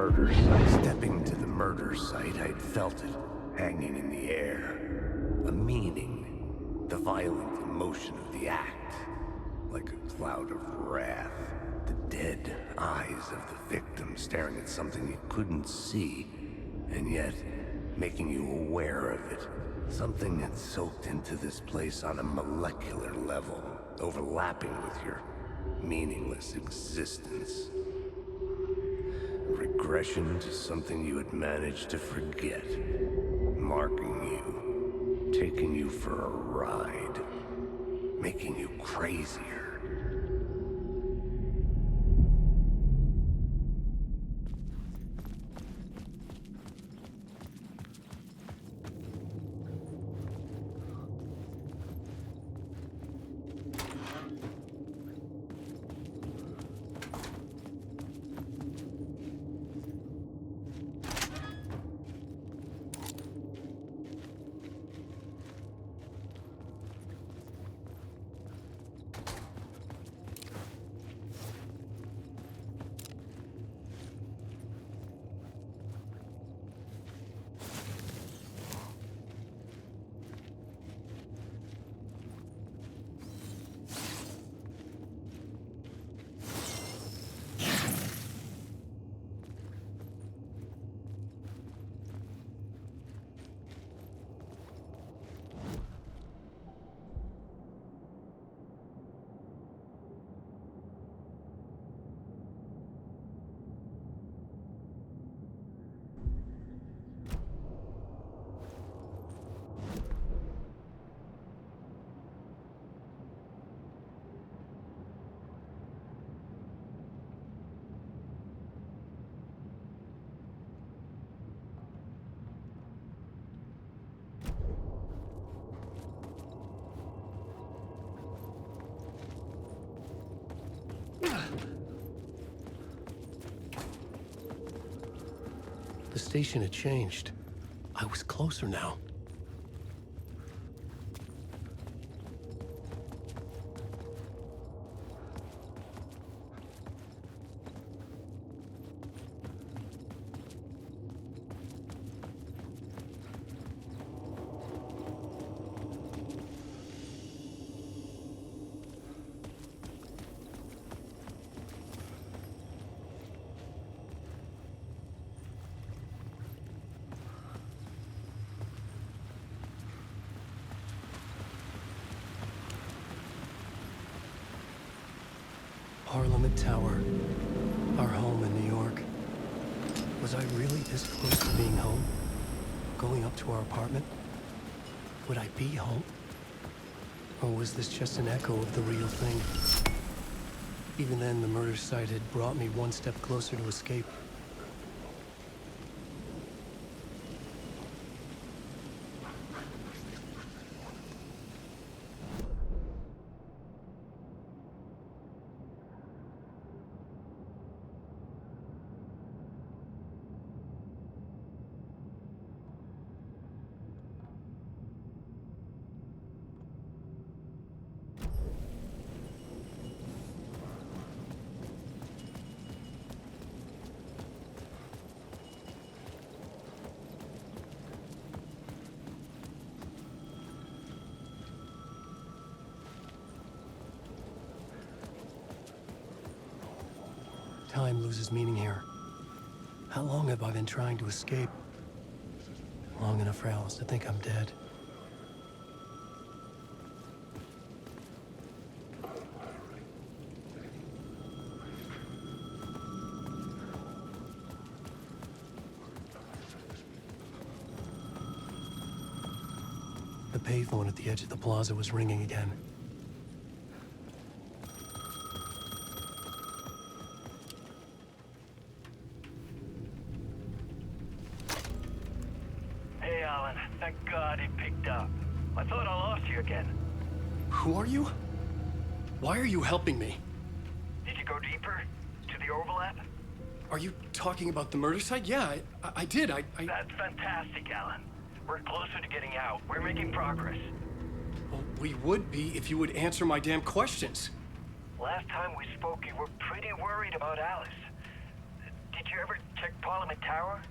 murder site. Stepping to the murder site, I'd felt it, hanging in the air. A meaning. The violent emotion of the act. Like a cloud of wrath. The dead eyes of the victim staring at something you couldn't see, and yet making you aware of it. Something had soaked into this place on a molecular level, overlapping with your meaningless existence. A regression to something you had managed to forget. Marking you, taking you for a ride, making you crazier. The station had changed. I was closer now. Parliament Tower, our home in New York. Was I really this close to being home? Going up to our apartment? Would I be home? Or was this just an echo of the real thing? Even then, the murder site had brought me one step closer to escape. Time loses meaning here. How long have I been trying to escape? Long enough for Alice to think I'm dead. The payphone at the edge of the plaza was ringing again. Thank God it picked up. I thought I lost you again. Who are you? Why are you helping me? Did you go deeper? To the overlap? Are you talking about the murder site? Yeah, I did. That's fantastic, Alan. We're closer to getting out. We're making progress. Well, we would be if you would answer my damn questions. Last time we spoke, you were pretty worried about Alice. Did you ever check Parliament Tower?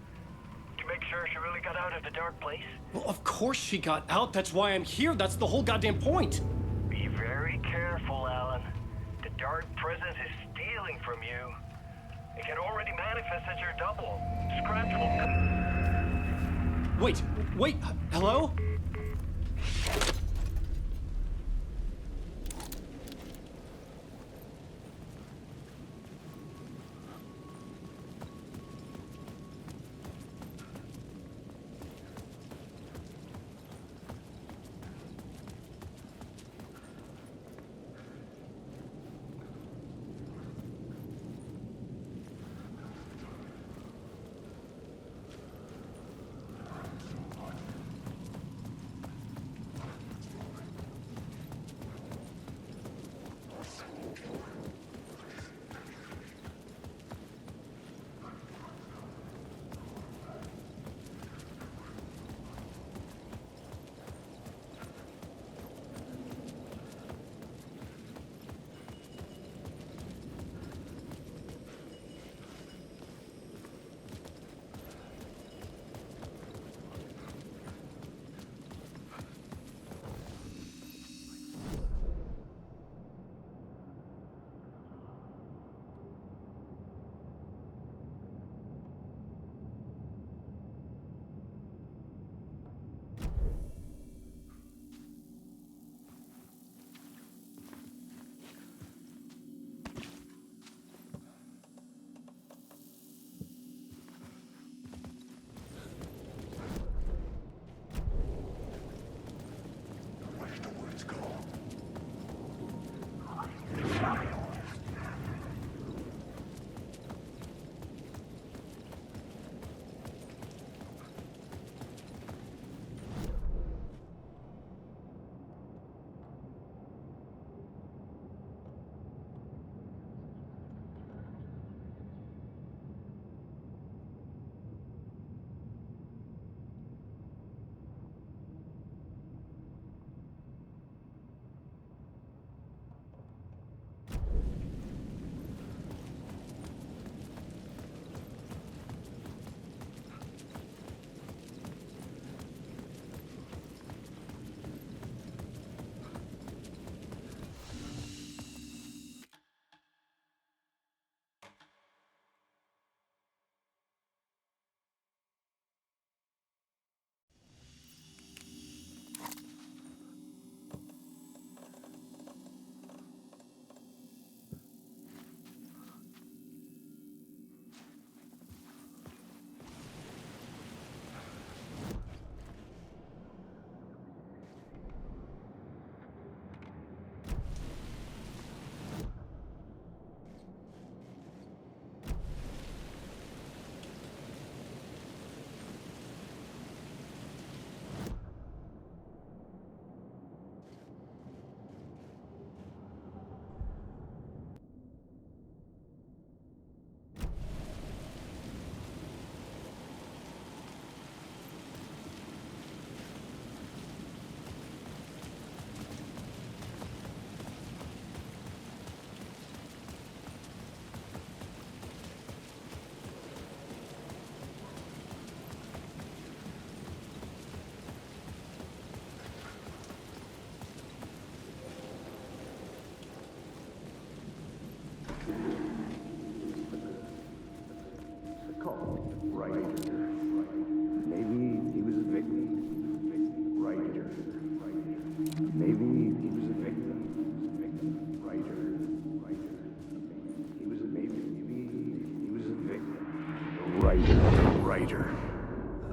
To make sure she really got out of the dark place? Well, of course she got out. That's why I'm here. That's the whole goddamn point. Be very careful, Alan. The dark presence is stealing from you. It can already manifest as your double. Scratch will... Wait, hello?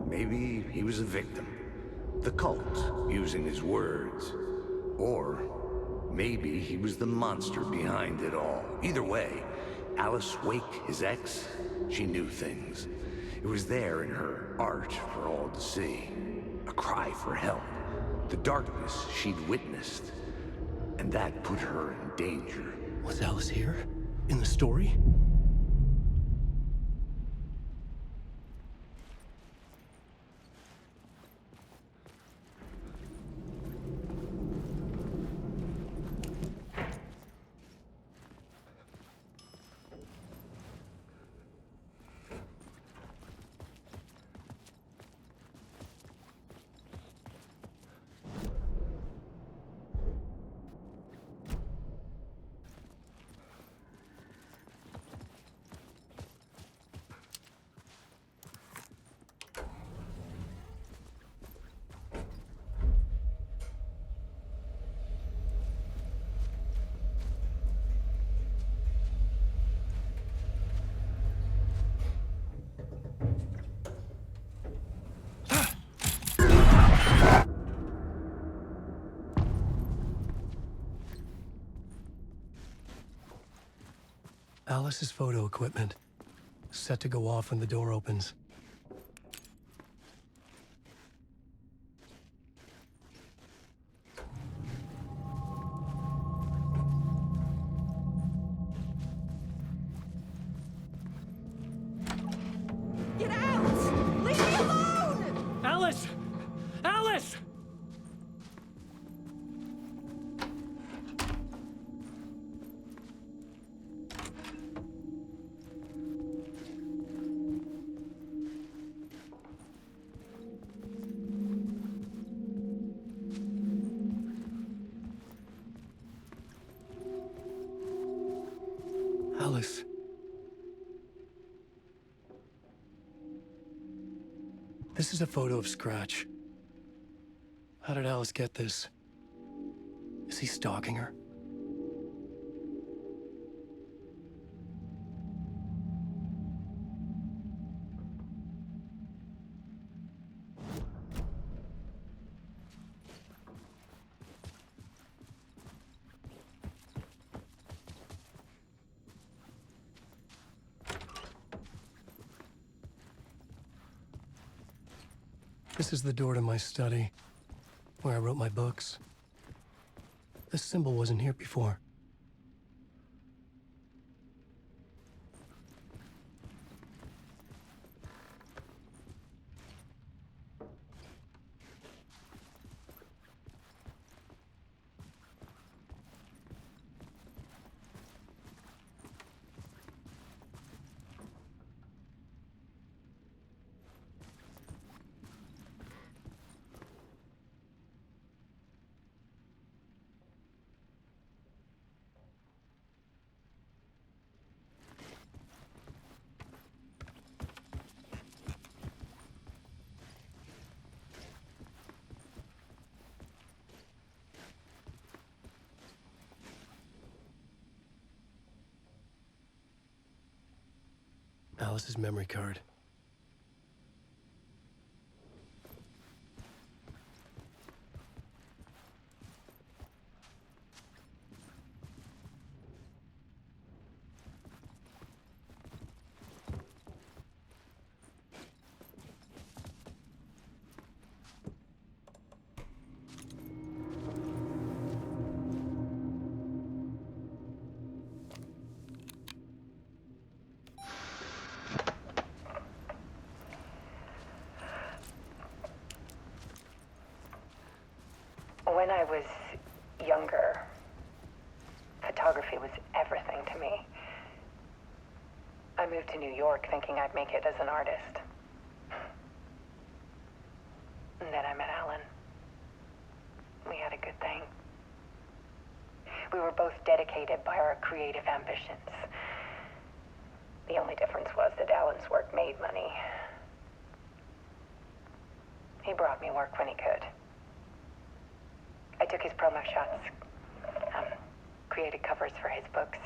Maybe he was a victim. The cult, using his words. Or maybe he was the monster behind it all. Either way, Alice Wake, his ex, she knew things. It was there in her art for all to see. A cry for help. The darkness she'd witnessed. And that put her in danger. Was Alice here? In the story? Alice's photo equipment, set to go off when the door opens. Get out! Leave me alone! Alice! Alice! Alice. This is a photo of Scratch. How did Alice get this? Is he stalking her? This is the door to my study, where I wrote my books. This symbol wasn't here before. Alice's memory card. When I was younger, photography was everything to me. I moved to New York thinking I'd make it as an artist. And then I met Alan. We had a good thing. We were both dedicated by our creative ambitions. The only difference was that Alan's work made money. He brought me work when he could. I took his promo shots, created covers for his books.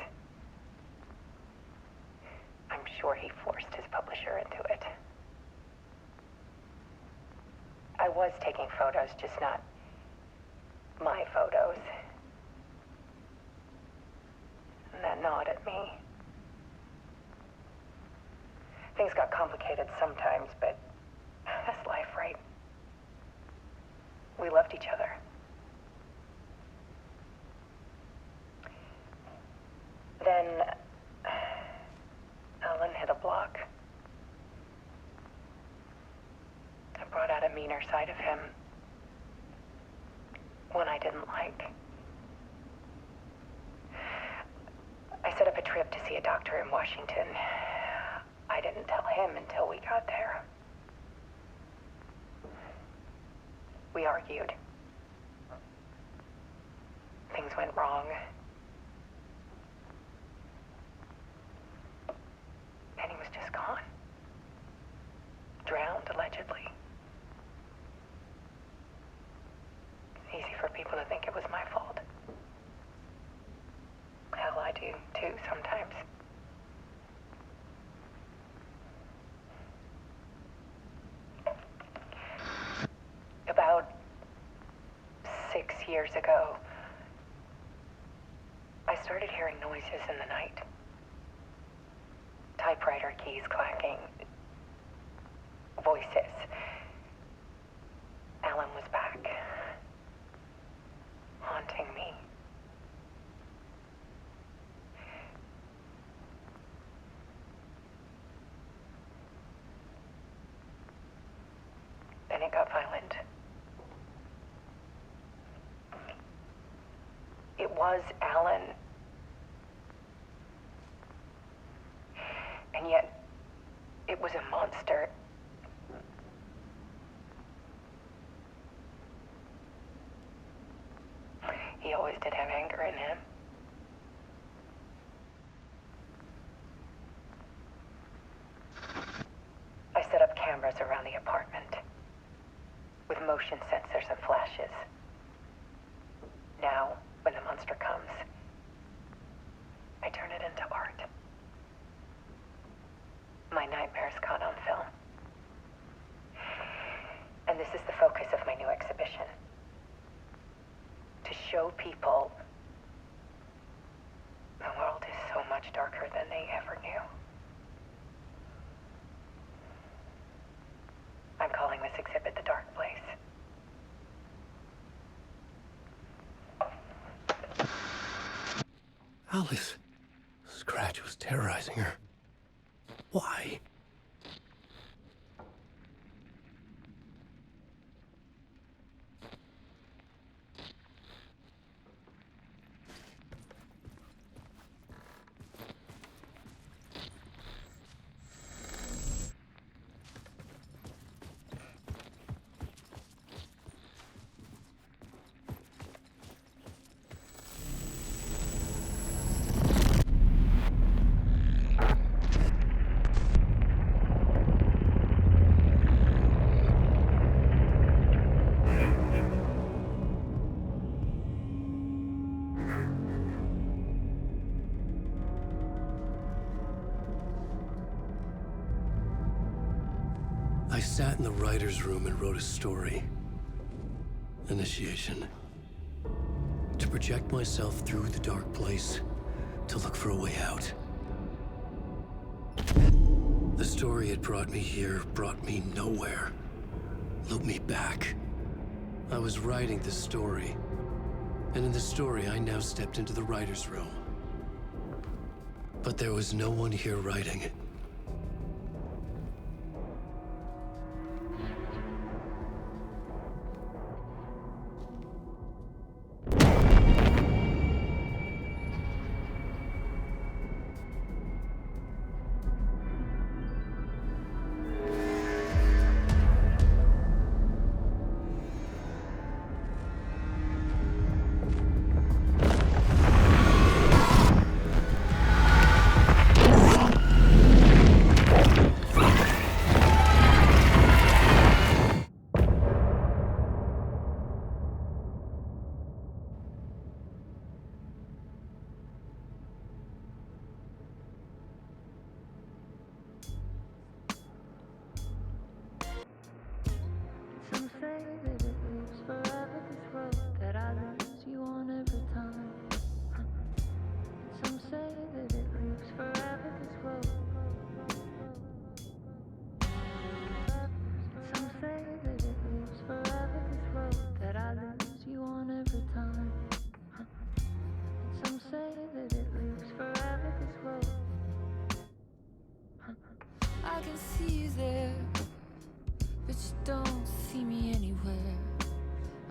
I'm sure he forced his publisher into it. I was taking photos, just not my photos. And that gnawed at me. Things got complicated sometimes, but that's life, right? We loved each other. Then Alan hit a block. I brought out a meaner side of him. One I didn't like. I set up a trip to see a doctor in Washington. I didn't tell him until we got there. We argued. Things went wrong. And he was just gone. Drowned, allegedly. It's easy for people to think it was my fault. Hell, I do, too, sometimes. About 6 years ago, I started hearing noises in the night. Typewriter keys clacking. Voices. Alan was back. Haunting me. Then it got violent. It was Alan. And yet, it was a monster. He always did have anger in him. I set up cameras around the apartment with motion sensors and flashes. Now, when the monster comes, I turn it into art. My nightmares caught on film. And this is the focus of my new exhibition. To show people the world is so much darker than they ever knew. I'm calling this exhibit The Dark Place. Alice. Scratch was terrorizing her. Why? I sat in the writer's room and wrote a story. Initiation. To project myself through the dark place, to look for a way out. The story had brought me here, brought me nowhere. Looped me back. I was writing the story. And in the story, I now stepped into the writer's room. But there was no one here writing it. Some say that it lives forever, this road that I lose you on every time. Some say that it lives forever, this road. Some say that it lives forever, this road that I lose you on every time. Some say that it lives forever, this road. I can see you there, but you don't see me anywhere.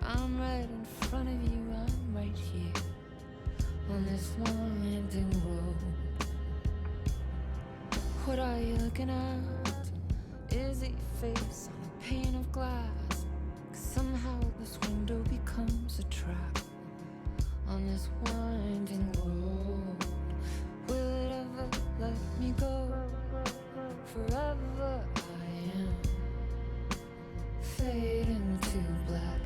I'm right in front of you, I'm right here on this winding road. What are you looking at? Is it your face on a pane of glass? 'Cause somehow this window becomes a trap on this winding road. Will it ever let me go? Forever I am fading to black.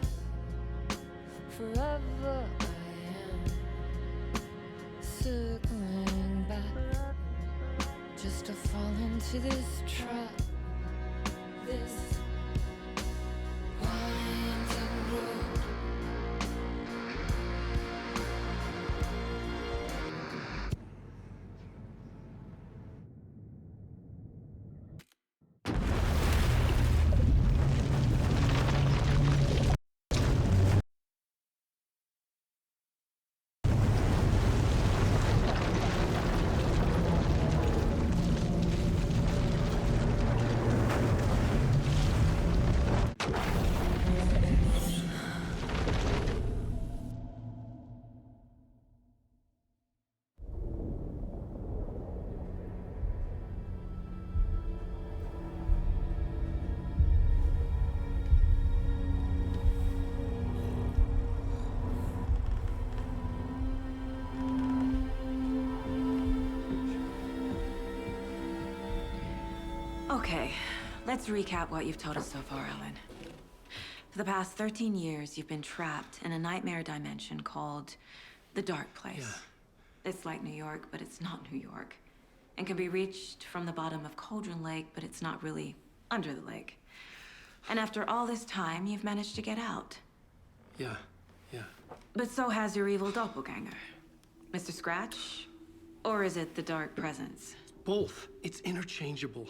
Forever I am circling back, just to fall into this trap. This winding road. Okay, let's recap what you've told us so far, Alan. For the past 13 years, you've been trapped in a nightmare dimension called the Dark Place. Yeah. It's like New York, but it's not New York. And can be reached from the bottom of Cauldron Lake, but it's not really under the lake. And after all this time, you've managed to get out. Yeah. But so has your evil doppelganger. Mr. Scratch? Or is it the Dark Presence? Both. It's interchangeable.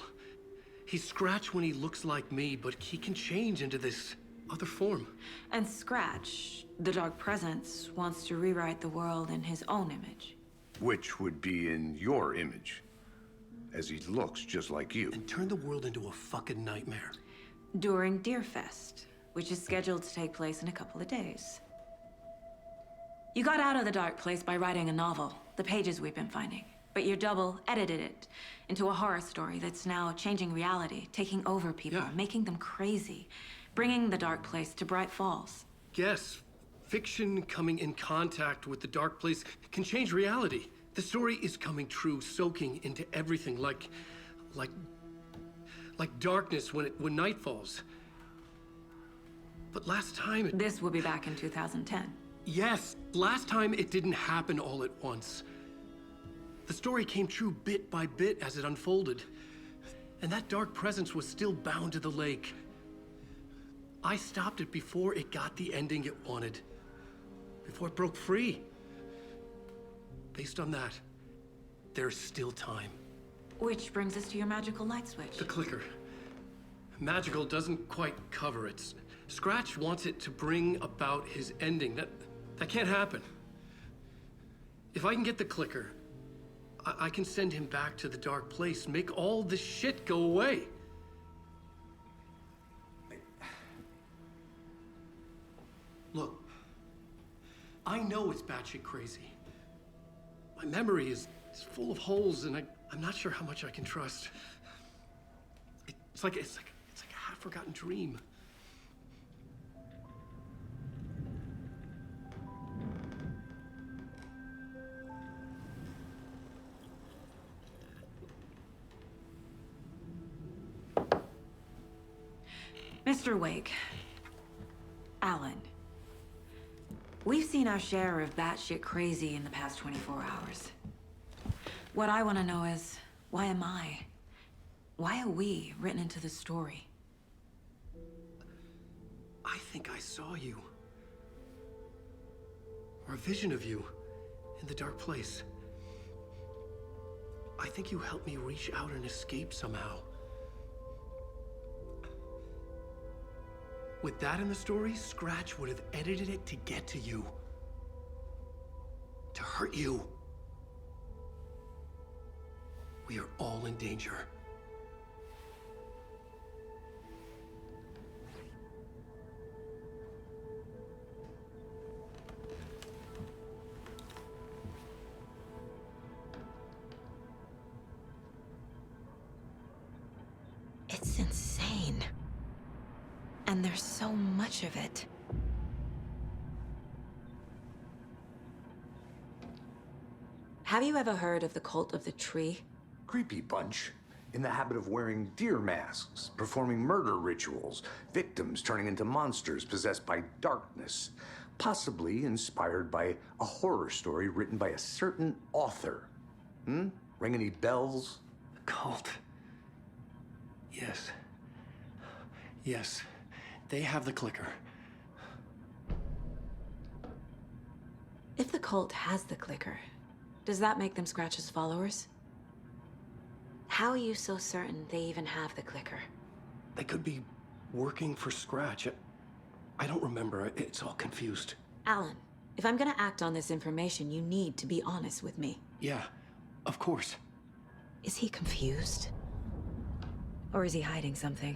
He's Scratch when he looks like me, but he can change into this other form. And Scratch, the Dark Presence, wants to rewrite the world in his own image. Which would be in your image, as he looks just like you. And turn the world into a fucking nightmare. During Deerfest, which is scheduled to take place in a couple of days. You got out of the Dark Place by writing a novel, the pages we've been finding. But your double edited it into a horror story that's now changing reality, taking over people, making them crazy, bringing the Dark Place to Bright Falls. Yes, fiction coming in contact with the Dark Place can change reality. The story is coming true, soaking into everything like darkness when night falls. But last time This will be back in 2010. Yes, last time it didn't happen all at once. The story came true bit by bit as it unfolded. And that dark presence was still bound to the lake. I stopped it before it got the ending it wanted. Before it broke free. Based on that, there's still time. Which brings us to your magical light switch. The clicker. Magical doesn't quite cover it. Scratch wants it to bring about his ending. That can't happen. If I can get the clicker, I can send him back to the Dark Place, make all this shit go away. Look, I know it's batshit crazy. My memory is full of holes, and I'm not sure how much I can trust. It's like a half-forgotten dream. Mr. Wake, Alan, we've seen our share of batshit crazy in the past 24 hours. What I want to know is, why am I? Why are we written into the story? I think I saw you. Or a vision of you in the Dark Place. I think you helped me reach out and escape somehow. With that in the story, Scratch would have edited it to get to you. To hurt you. We are all in danger. It's insane. And there's so much of it. Have you ever heard of the Cult of the Tree? Creepy bunch. In the habit of wearing deer masks, performing murder rituals, victims turning into monsters possessed by darkness. Possibly inspired by a horror story written by a certain author. Ring any bells? Cult. Yes. Yes. They have the clicker. If the cult has the clicker, does that make them Scratch's followers? How are you so certain they even have the clicker? They could be working for Scratch. I don't remember. It's all confused. Alan, if I'm gonna act on this information, you need to be honest with me. Yeah, of course. Is he confused? Or is he hiding something?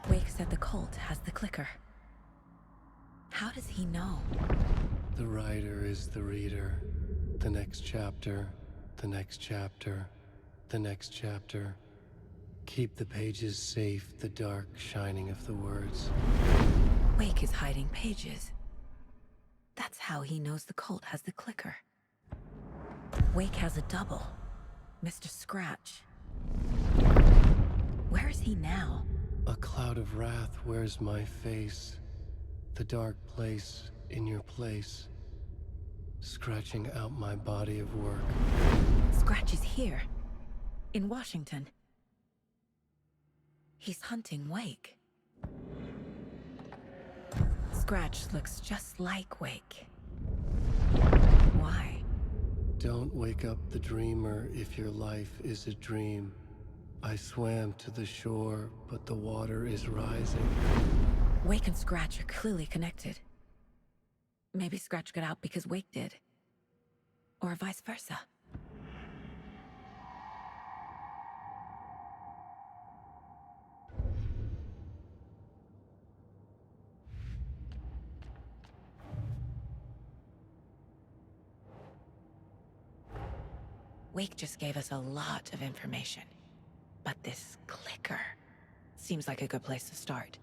Wake said the cult has the clicker. How does he know? The writer is the reader. The next chapter, the next chapter, the next chapter. Keep the pages safe, the dark shining of the words. Wake is hiding pages. That's how he knows the cult has the clicker. Wake has a double. Mr. Scratch. Where is he now? A cloud of wrath wears my face. The dark place in your place. Scratching out my body of work. Scratch is here. In Washington. He's hunting Wake. Scratch looks just like Wake. Why? Don't wake up the dreamer if your life is a dream. I swam to the shore, but the water is rising. Wake and Scratch are clearly connected. Maybe Scratch got out because Wake did. Or vice versa. Wake just gave us a lot of information. But this clicker seems like a good place to start.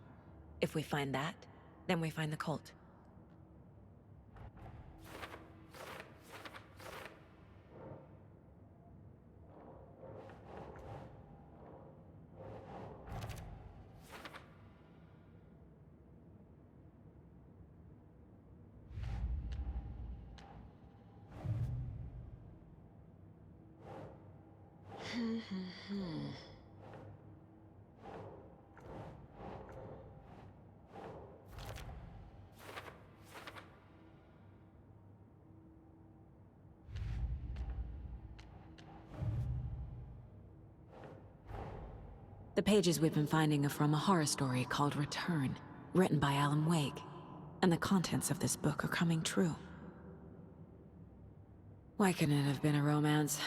If we find that, then we find the cult. The pages we've been finding are from a horror story called Return, written by Alan Wake. And the contents of this book are coming true. Why couldn't it have been a romance?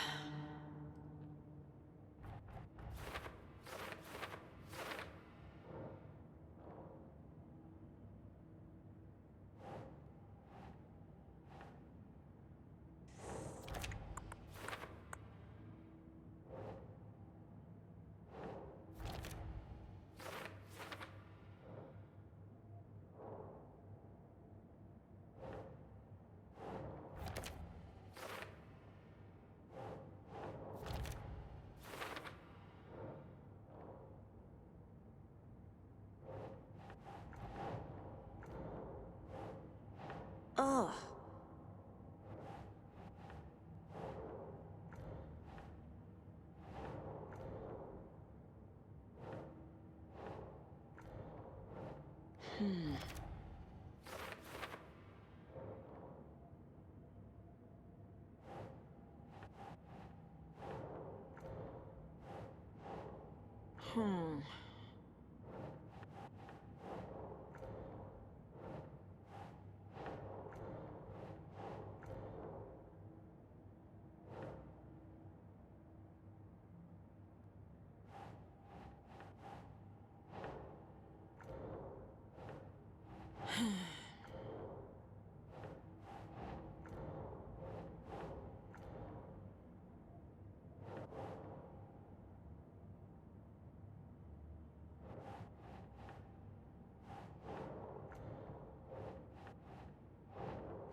Oh.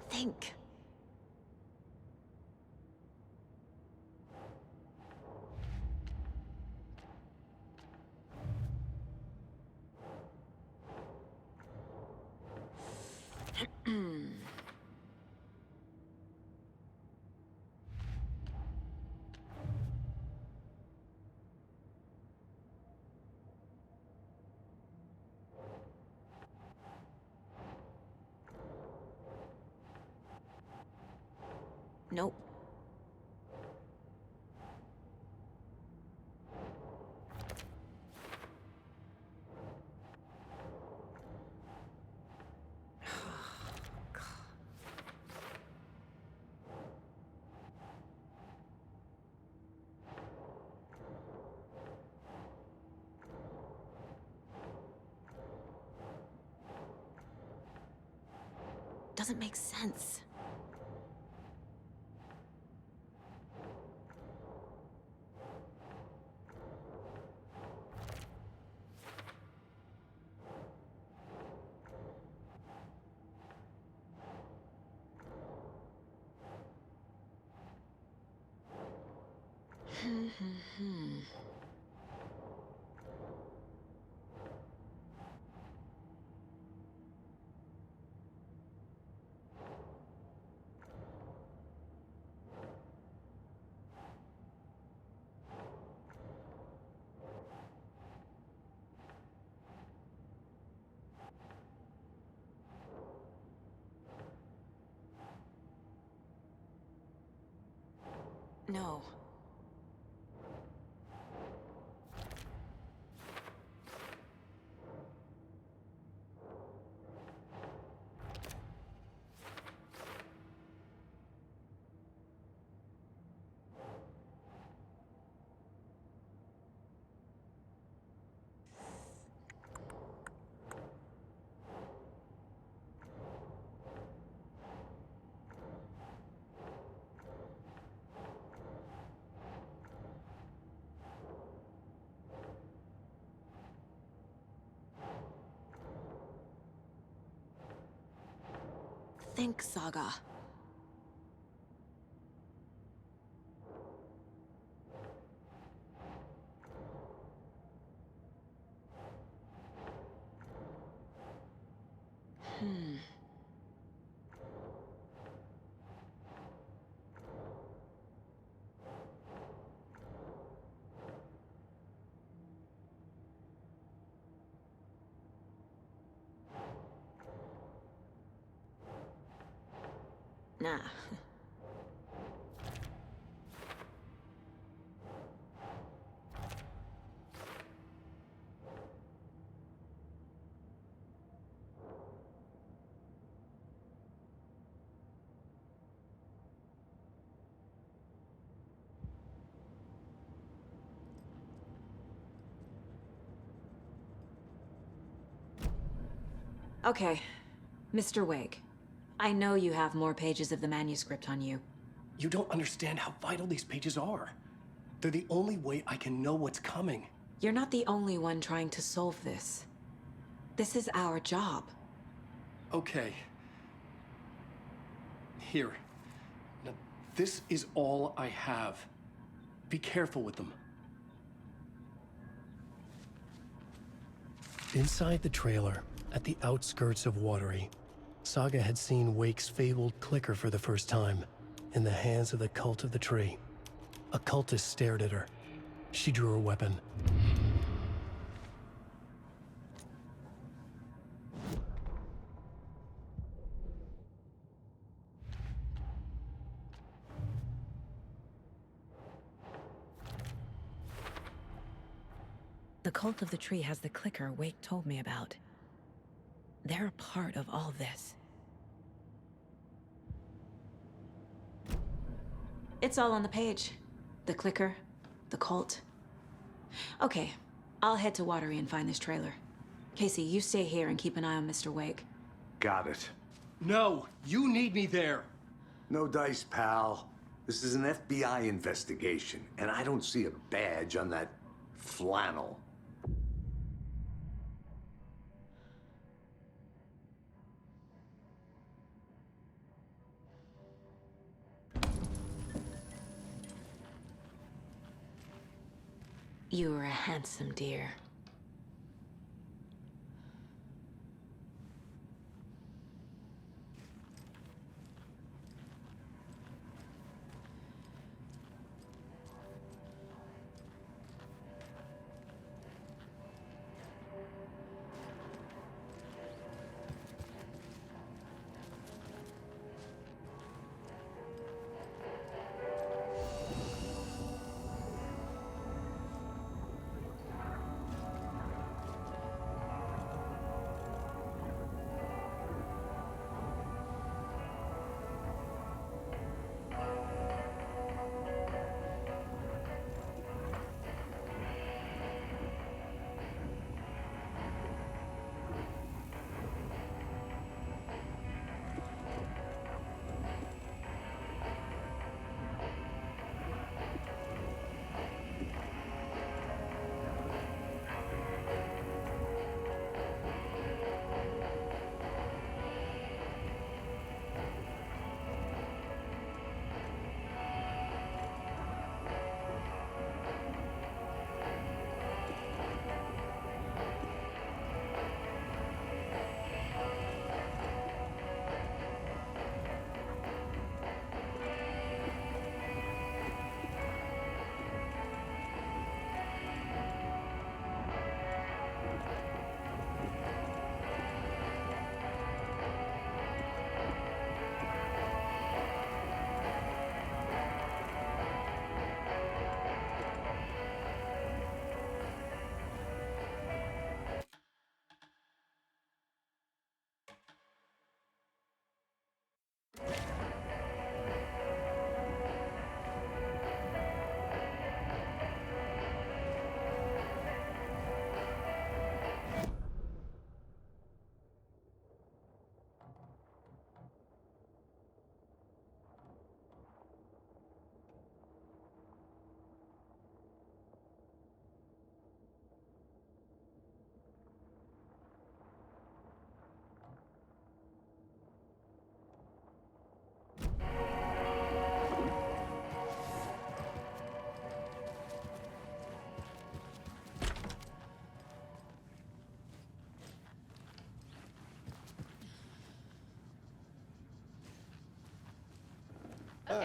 Think. Nope. Doesn't make sense. No. Think, Saga. Nah. Okay, Mr. Wake. I know you have more pages of the manuscript on you. You don't understand how vital these pages are. They're the only way I can know what's coming. You're not the only one trying to solve this. This is our job. Okay. Here. Now, this is all I have. Be careful with them. Inside the trailer, at the outskirts of Watery, Saga had seen Wake's fabled clicker for the first time, in the hands of the Cult of the Tree. A cultist stared at her. She drew her weapon. The Cult of the Tree has the clicker Wake told me about. They're a part of all this. It's all on the page. The clicker, the cult. Okay, I'll head to Watery and find this trailer. Casey, you stay here and keep an eye on Mr. Wake. Got it. No! You need me there! No dice, pal. This is an FBI investigation, and I don't see a badge on that flannel. You are a handsome dear.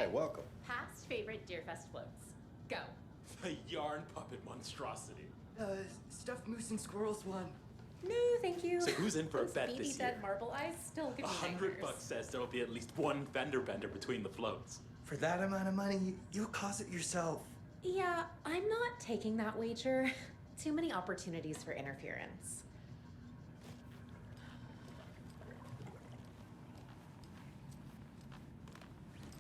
Hi, welcome. Past favorite Deerfest floats. Go. The yarn puppet monstrosity. Stuffed moose and squirrels one. No, thank you. So who's in for a Those bet beady this dead year? marble eyes still give me $100 nightmares. says there'll be at least one fender bender between the floats. For that amount of money, you'll cause it yourself. Yeah, I'm not taking that wager. Too many opportunities for interference.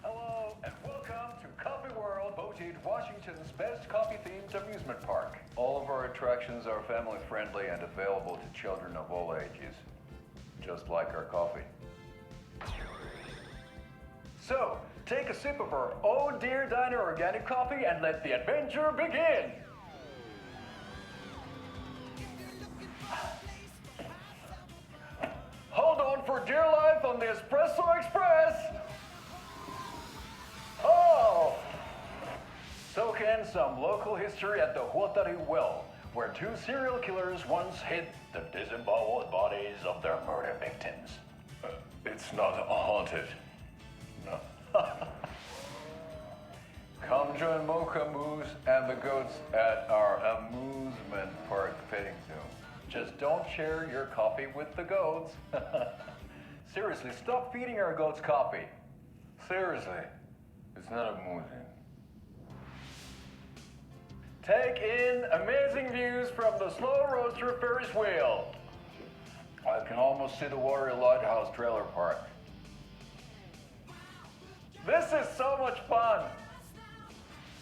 Hello, and welcome to Coffee World, voted Washington's best coffee-themed amusement park. All of our attractions are family-friendly and available to children of all ages, just like our coffee. So, take a sip of our Oh Dear Diner organic coffee and let the adventure begin! Hold on for dear life on the Espresso Express! Oh! Soak in some local history at the Huatari Well, where two serial killers once hid the disemboweled bodies of their murder victims. It's not haunted. No. Come join Mocha Moose and the goats at our amusement park petting zoo. Just don't share your coffee with the goats. Seriously, stop feeding our goats coffee. Seriously. It's not amusing. Take in amazing views from the Slow Roaster Ferris wheel. I can almost see the Warrior Lighthouse trailer park. This is so much fun.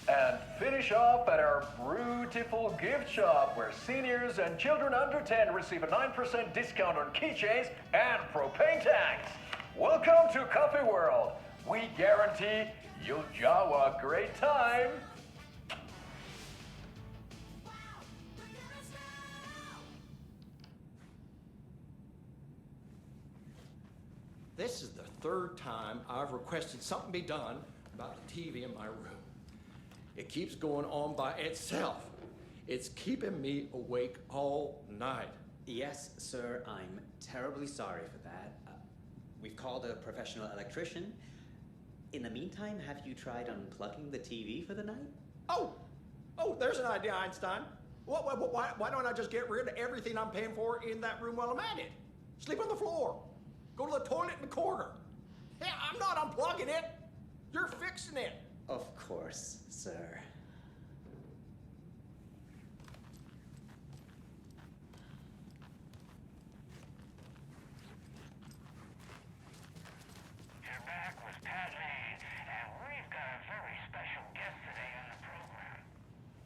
And finish off at our beautiful gift shop where seniors and children under 10 receive a 9% discount on keychains and propane tanks. Welcome to Coffee World. We guarantee you'll jaw a great time. This is the third time I've requested something be done about the TV in my room. It keeps going on by itself. It's keeping me awake all night. Yes, sir, I'm terribly sorry for that. We've called a professional electrician. In the meantime, have you tried unplugging the TV for the night? Oh, there's an idea, Einstein. Why don't I just get rid of everything I'm paying for in that room while I'm at it? Sleep on the floor. Go to the toilet in the corner. Yeah, I'm not unplugging it. You're fixing it. Of course, sir. You're back with Pat Lane, and we've got a very special guest today on the program.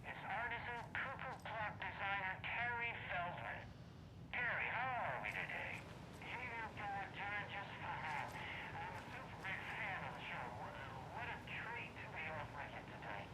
It's artisan Cooper clock designer Carrie Feldman. Carrie, how are we today? Doing just fine. I'm a super big fan of the show. What a treat to be off with you today.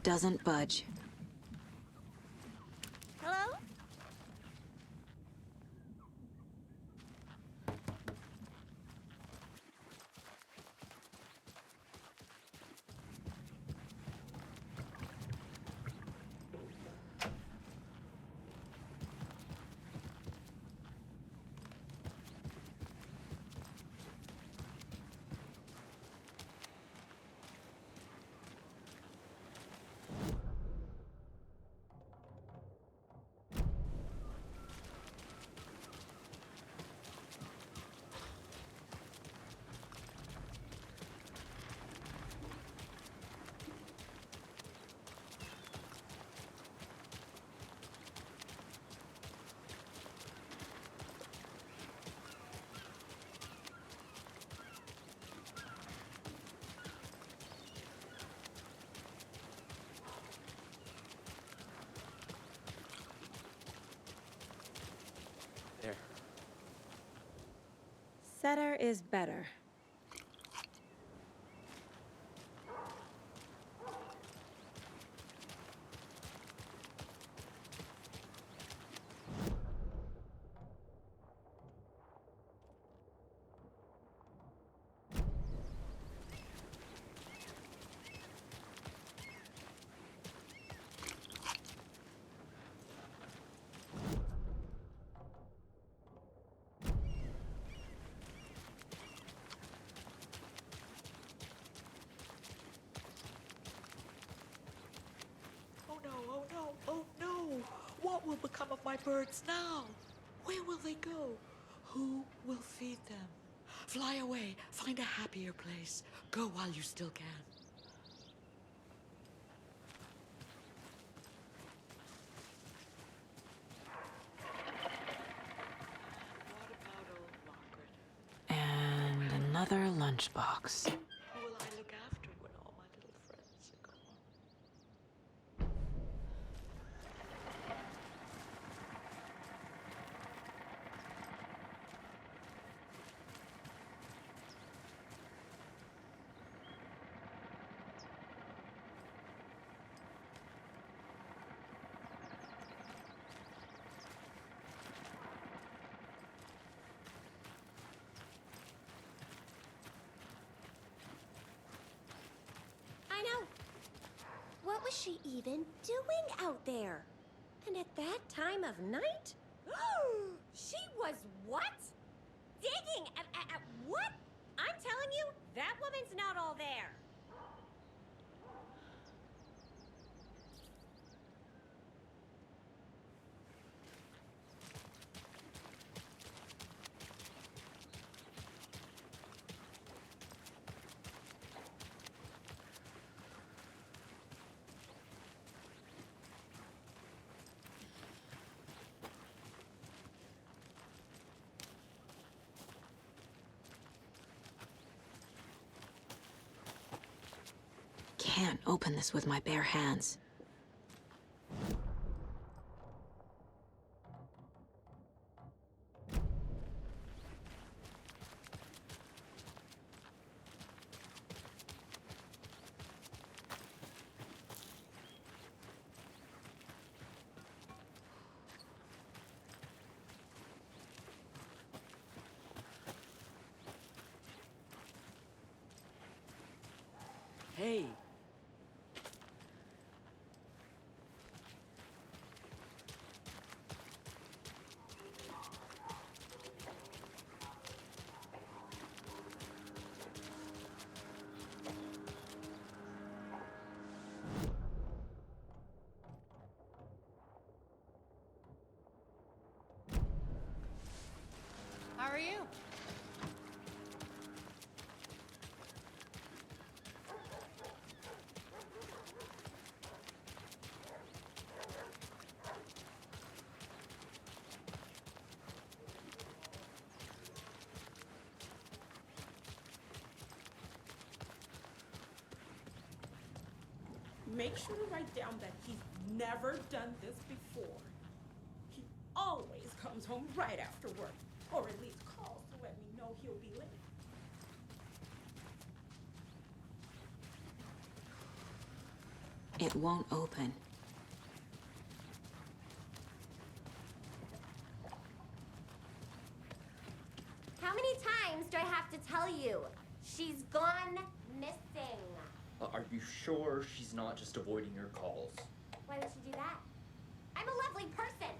doesn't budge. Hello? There. Setter is better. Oh no, oh no, oh no! What will become of my birds now? Where will they go? Who will feed them? Fly away, find a happier place. Go while you still can. What about old Margaret? And another lunchbox. Who will I look after when all my little friends are gone? I know. What was she even doing out there? And at that time of night? She was what? Digging at what? I'm telling you, that woman's not all there. Can't open this with my bare hands. Hey, How are you? Make sure to write down that he's never done this before. He always comes home right after work, or at least calls to let me know he'll be late. It won't open. How many times do I have to tell you? She's gone missing. Are you sure she's not just avoiding your calls? Why would she do that? I'm a lovely person.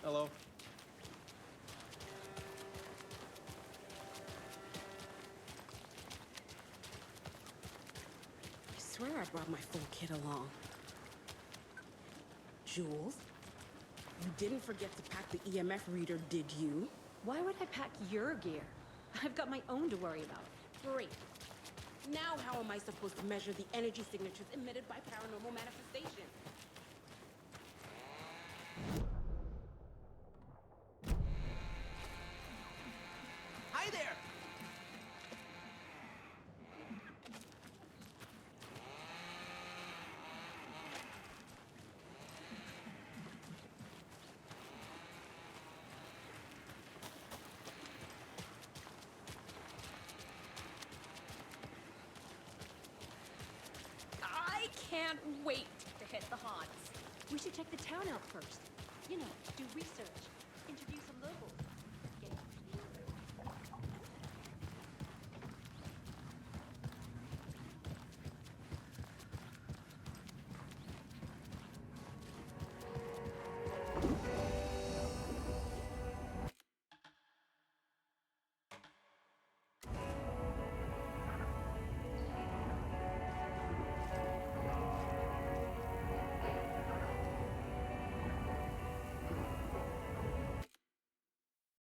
Hello. I swear I brought my full kit along. Jules, you didn't forget to pack the EMF reader, did you? Why would I pack your gear? I've got my own to worry about. Great. Now how am I supposed to measure the energy signatures emitted by paranormal manifestations? Hi there! I can't wait to hit the haunts. We should check the town out first. You know, do research, interview